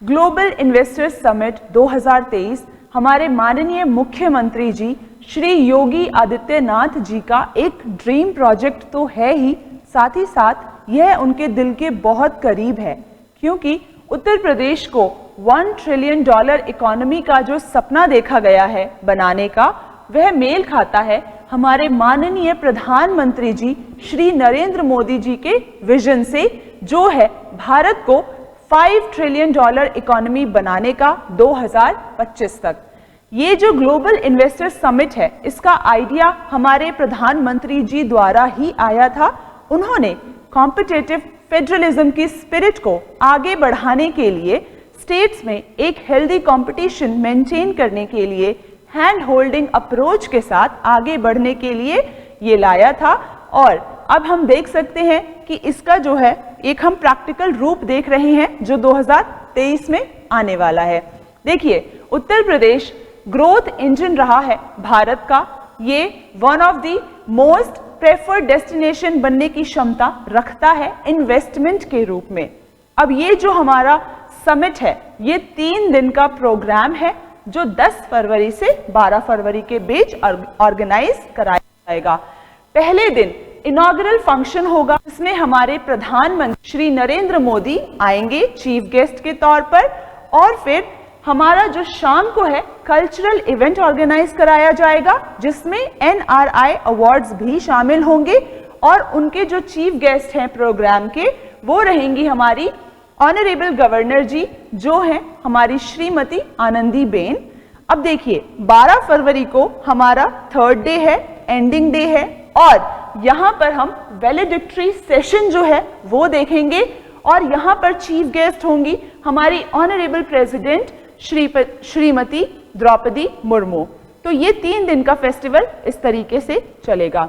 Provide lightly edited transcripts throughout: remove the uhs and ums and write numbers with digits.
Global investors summit 2023 हमारे माननीय मुख्यमंत्री जी श्री योगी आदित्यनाथ जी का एक ड्रीम प्रोजेक्ट तो है ही, साथ ही साथ यह उनके दिल के बहुत करीब है, क्योंकि उत्तर प्रदेश को $1 ट्रिलियन इकोनॉमी का जो सपना देखा गया है बनाने का, वह मेल खाता है हमारे माननीय प्रधानमंत्री जी श्री नरेंद्र मोदी जी के विजन से, जो है भारत को $5 ट्रिलियन इकोनॉमी बनाने का 2025 तक। ये जो ग्लोबल इन्वेस्टर्स समिट है, इसका आइडिया हमारे प्रधानमंत्री जी द्वारा ही आया था। उन्होंने कॉम्पिटिटिव फेडरलिज्म की स्पिरिट को आगे बढ़ाने के लिए, स्टेट्स में एक हेल्दी कंपटीशन मेंटेन करने के लिए, हैंड होल्डिंग अप्रोच के साथ आगे बढ़ने के लिए ये लाया था। और अब हम देख सकते हैं कि इसका जो है एक हम प्रैक्टिकल रूप देख रहे हैं जो 2023 में आने वाला है। देखिए, उत्तर प्रदेश ग्रोथ इंजन रहा है भारत का, ये one of the most preferred destination बनने की क्षमता रखता है इन्वेस्टमेंट के रूप में। अब ये जो हमारा समिट है, ये 3 दिन का प्रोग्राम है जो 10 फरवरी से 12 फरवरी के बीच ऑर्गेनाइज कराया जाएगा। पहले दिन इनॉग्रल फंक्शन होगा, इसमें हमारे प्रधानमंत्री श्री नरेंद्र मोदी आएंगे चीफ गेस्ट के तौर पर, और फिर हमारा जो शाम को है कल्चरल इवेंट ऑर्गेनाइज कराया जाएगा, जिसमें NRI अवार्ड्स भी शामिल होंगे, और उनके जो चीफ गेस्ट हैं प्रोग्राम के, वो रहेंगी हमारी ऑनरेबल गवर्नर जी, जो हैं हमारी श्रीमती आनंदीबेन। अब देखिए, 12 फरवरी को हमारा 3rd डे है, एंडिंग डे है, और यहाँ पर हम वैलेडिक्टरी सेशन जो है वो देखेंगे, और यहाँ पर चीफ गेस्ट होंगी हमारी ऑनरेबल प्रेसिडेंट श्रीमती द्रौपदी मुर्मू। तो ये 3 दिन का फेस्टिवल इस तरीके से चलेगा।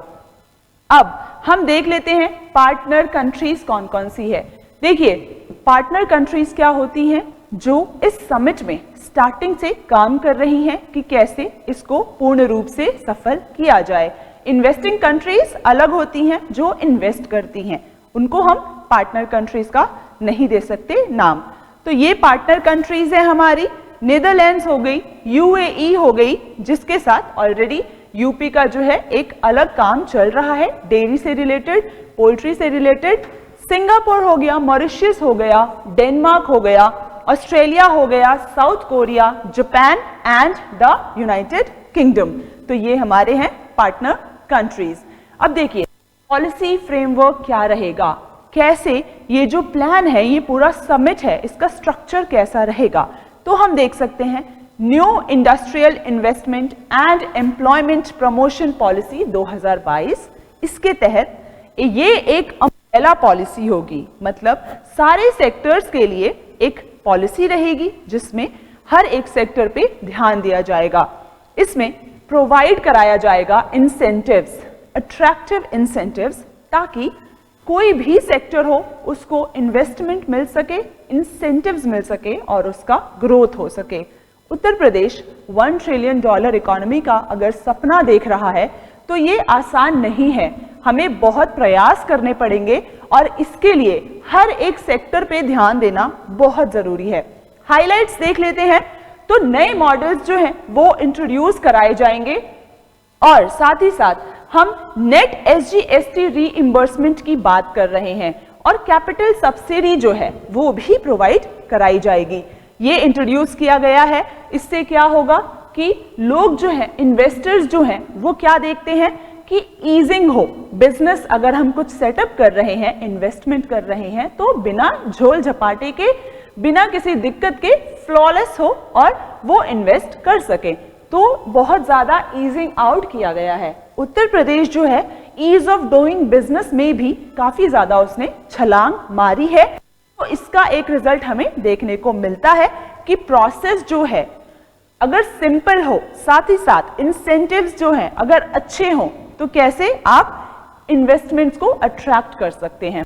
अब हम देख लेते हैं पार्टनर कंट्रीज कौन कौन सी है। देखिए, पार्टनर कंट्रीज क्या होती हैं जो इस समिट में स्टार्टिंग से काम कर रही हैं कि कैसे इसको पूर्ण रूप से सफल किया जाए। इन्वेस्टिंग कंट्रीज अलग होती हैं जो इन्वेस्ट करती हैं, उनको हम पार्टनर कंट्रीज का नहीं दे सकते नाम। तो ये पार्टनर कंट्रीज है हमारी, नीदरलैंड्स हो गई, UAE हो गई, जिसके साथ ऑलरेडी यूपी का जो है एक अलग काम चल रहा है डेयरी से रिलेटेड, पोल्ट्री से रिलेटेड। सिंगापुर हो गया, मॉरिशस हो गया, डेनमार्क हो गया, ऑस्ट्रेलिया हो गया, south Korea, Japan and the United kingdom. तो ये हमारे हैं पार्टनर कंट्रीज। अब देखिए, पॉलिसी फ्रेमवर्क क्या रहेगा, कैसे ये जो प्लान है, ये पूरा समिट है, इसका स्ट्रक्चर कैसा रहेगा। तो हम देख सकते हैं new industrial investment and employment promotion policy 2022। इसके तहत ये एक अम्ब्रेला पॉलिसी होगी, मतलब सारे सेक्टर्स के लिए एक पॉलिसी रहेगी जिसमें हर एक सेक्टर पे ध्यान दिया जाएगा। इसमें प्रोवाइड कराया जाएगा इंसेंटिव्स, अट्रैक्टिव इंसेंटिव्स, ताकि कोई भी सेक्टर हो उसको इन्वेस्टमेंट मिल सके, इंसेंटिव्स मिल सके और उसका ग्रोथ हो सके। उत्तर प्रदेश $1 ट्रिलियन इकोनॉमी का अगर सपना देख रहा है तो ये आसान नहीं है, हमें बहुत प्रयास करने पड़ेंगे और इसके लिए हर एक सेक्टर पे ध्यान देना बहुत जरूरी है। हाइलाइट्स देख लेते हैं। तो नए मॉडल्स जो हैं वो इंट्रोड्यूस कराए जाएंगे, और साथ ही साथ हम नेट SGST रीइंबर्समेंट की बात कर रहे हैं, और कैपिटल सब्सिडी जो है वो भी प्रोवाइड कराई जाएगी। ये इंट्रोड्यूस किया गया है। इससे क्या होगा कि लोग जो हैं, इन्वेस्टर्स जो हैं, वो क्या देखते हैं कि ईजिंग हो, बिजनेस अगर हम कुछ सेटअप कर रहे हैं, इन्वेस्टमेंट कर रहे हैं, तो बिना झोल झपाटे के, बिना किसी दिक्कत के फ्लॉलेस हो और वो इन्वेस्ट कर सके। तो बहुत ज्यादा ईजिंग आउट किया गया है। उत्तर प्रदेश जो है ईज ऑफ डूइंग बिजनेस में भी काफी ज्यादा उसने छलांग मारी है। तो इसका एक रिजल्ट हमें देखने को मिलता है कि प्रोसेस जो है अगर सिंपल हो, साथ ही साथ इंसेंटिव्स जो हैं अगर अच्छे हों, तो कैसे आप इन्वेस्टमेंट्स को अट्रैक्ट कर सकते हैं।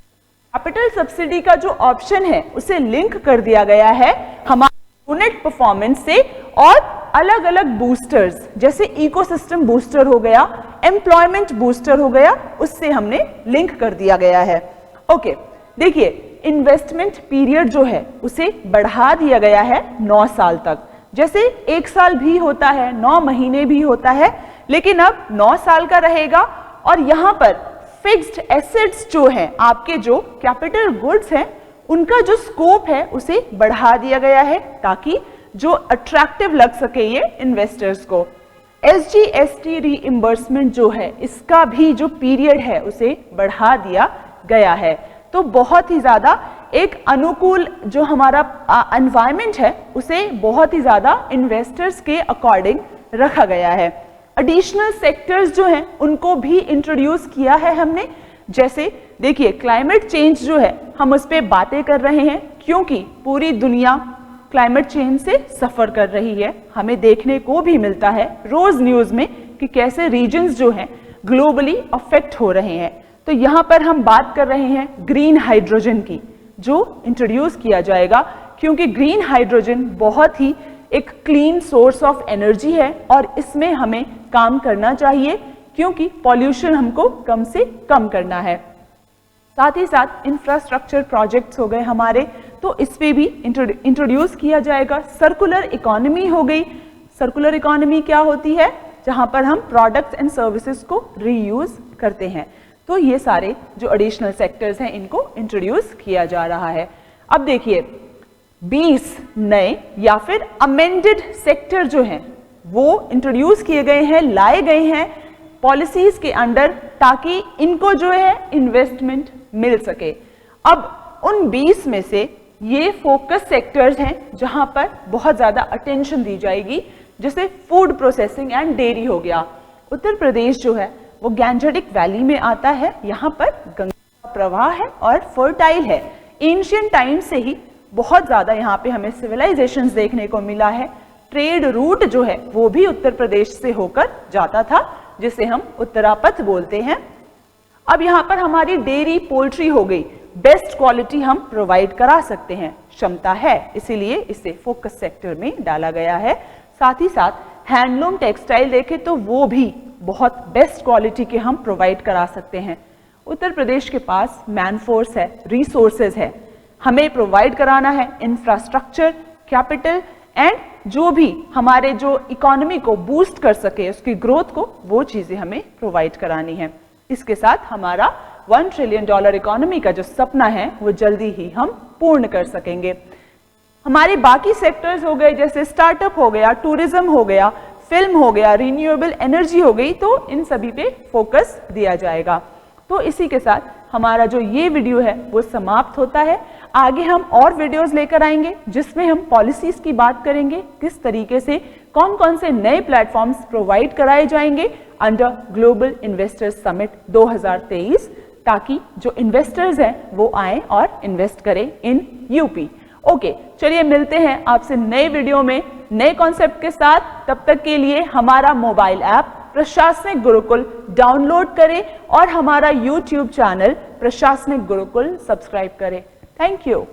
कैपिटल सब्सिडी का जो ऑप्शन है उसे लिंक कर दिया गया है हमारे यूनिट परफॉर्मेंस से, और अलग अलग बूस्टर्स जैसे इकोसिस्टम बूस्टर हो गया, एम्प्लॉयमेंट बूस्टर हो गया, उससे हमने लिंक कर दिया गया है। ओके, देखिए, इन्वेस्टमेंट पीरियड जो है उसे बढ़ा दिया गया है 9 साल तक। जैसे 1 साल भी होता है, 9 महीने भी होता है, लेकिन अब 9 साल का रहेगा। और यहाँ पर फिक्स्ड एसेट्स जो हैं, आपके जो कैपिटल गुड्स हैं, उनका जो स्कोप है उसे बढ़ा दिया गया है ताकि जो अट्रैक्टिव लग सके ये इन्वेस्टर्स को। SGST रीइंबर्समेंट जो है, इसका भी जो पीरियड है उसे बढ़ा दिया गया है। तो बहुत ही ज्यादा एक अनुकूल जो हमारा एनवायरनमेंट है उसे बहुत ही ज्यादा इन्वेस्टर्स के अकॉर्डिंग रखा गया है। एडिशनल सेक्टर्स जो हैं उनको भी इंट्रोड्यूस किया है हमने। जैसे देखिए, क्लाइमेट चेंज जो है हम उस पर बातें कर रहे हैं क्योंकि पूरी दुनिया क्लाइमेट चेंज से सफर कर रही है। हमें देखने को भी मिलता है रोज न्यूज में कि कैसे रीजन्स जो हैं ग्लोबली अफेक्ट हो रहे हैं। तो यहाँ पर हम बात कर रहे हैं ग्रीन हाइड्रोजन की, जो इंट्रोड्यूस किया जाएगा, क्योंकि ग्रीन हाइड्रोजन बहुत ही एक क्लीन सोर्स ऑफ एनर्जी है और इसमें हमें काम करना चाहिए क्योंकि पॉल्यूशन हमको कम से कम करना है। साथ ही साथ इंफ्रास्ट्रक्चर प्रोजेक्ट्स हो गए हमारे, तो इस पे भी इंट्रोड्यूस किया जाएगा। सर्कुलर इकोनॉमी हो गई। सर्कुलर इकोनॉमी क्या होती है? जहां पर हम प्रोडक्ट्स एंड सर्विसेज को रीयूज करते हैं। तो ये सारे जो एडिशनल सेक्टर्स हैं इनको इंट्रोड्यूस किया जा रहा है। अब देखिए, 20 नए या फिर अमेंडेड सेक्टर जो हैं वो इंट्रोड्यूस किए गए हैं, लाए गए हैं पॉलिसीज के अंडर, ताकि इनको जो है इन्वेस्टमेंट मिल सके। अब उन 20 में से ये फोकस सेक्टर्स हैं जहां पर बहुत ज्यादा अटेंशन दी जाएगी। जैसे फूड प्रोसेसिंग एंड डेयरी हो गया। उत्तर प्रदेश जो है वो गैंजेटिक वैली में आता है। यहाँ पर गंगा का प्रवाह है और फर्टाइल है। एंशियंट टाइम से ही बहुत ज्यादा यहाँ पे हमें सिविलाइजेशंस देखने को मिला है। ट्रेड रूट जो है वो भी उत्तर प्रदेश से होकर जाता था, जिसे हम उत्तरापथ बोलते हैं। अब यहाँ पर हमारी डेयरी पोल्ट्री हो गई। बेस्ट क्वालिटी हम प्रोवाइड करा सकते हैं, क्षमता है, इसीलिए इसे फोकस सेक्टर में डाला गया है। साथ ही साथ हैंडलूम टेक्सटाइल देखें तो वो भी बहुत बेस्ट क्वालिटी के हम प्रोवाइड करा सकते हैं। उत्तर प्रदेश के पास मैन फोर्स है, रिसोर्सेज है, हमें प्रोवाइड कराना है इंफ्रास्ट्रक्चर, कैपिटल एंड जो भी हमारे जो इकोनॉमी को बूस्ट कर सके, उसकी ग्रोथ को, वो चीजें हमें प्रोवाइड करानी है। इसके साथ हमारा $1 ट्रिलियन इकोनॉमी का जो सपना है वो जल्दी ही हम पूर्ण कर सकेंगे। हमारे बाकी सेक्टर्स हो गए, जैसे स्टार्टअप हो गया, टूरिज्म हो गया, फिल्म हो गया, रिन्यूएबल एनर्जी हो गई, तो इन सभी पे फोकस दिया जाएगा। तो इसी के साथ हमारा जो ये वीडियो है वो समाप्त होता है। आगे हम और वीडियोस लेकर आएंगे जिसमें हम पॉलिसीज की बात करेंगे, किस तरीके से कौन कौन से नए प्लेटफॉर्म्स प्रोवाइड कराए जाएंगे अंडर ग्लोबल इन्वेस्टर्स समिट 2023, ताकि जो इन्वेस्टर्स हैं वो आए और इन्वेस्ट करें इन यूपी। ओके, चलिए मिलते हैं आपसे नए वीडियो में नए कॉन्सेप्ट के साथ। तब तक के लिए हमारा मोबाइल ऐप प्रशासनिक गुरुकुल डाउनलोड करें और हमारा YouTube चैनल प्रशासनिक गुरुकुल सब्सक्राइब करें। Thank you.